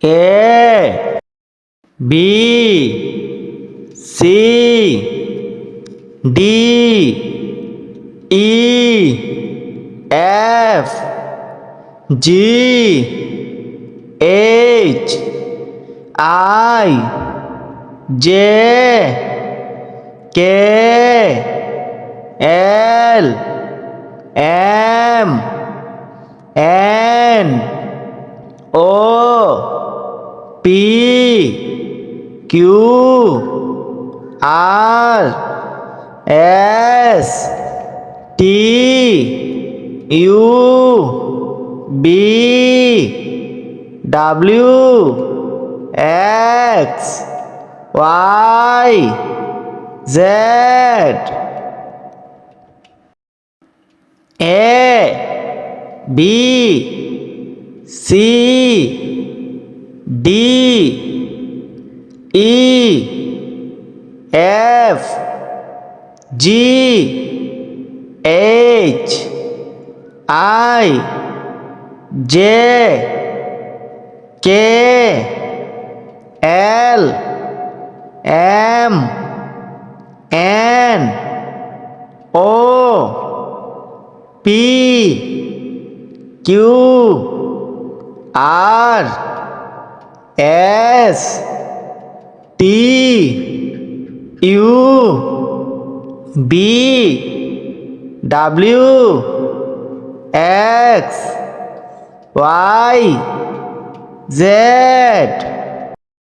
A B C D E F G H I J K L M N O P Q R S T U V W X Y Z A B C D E F G H I J K L M N O P Q R S T U B W X Y Z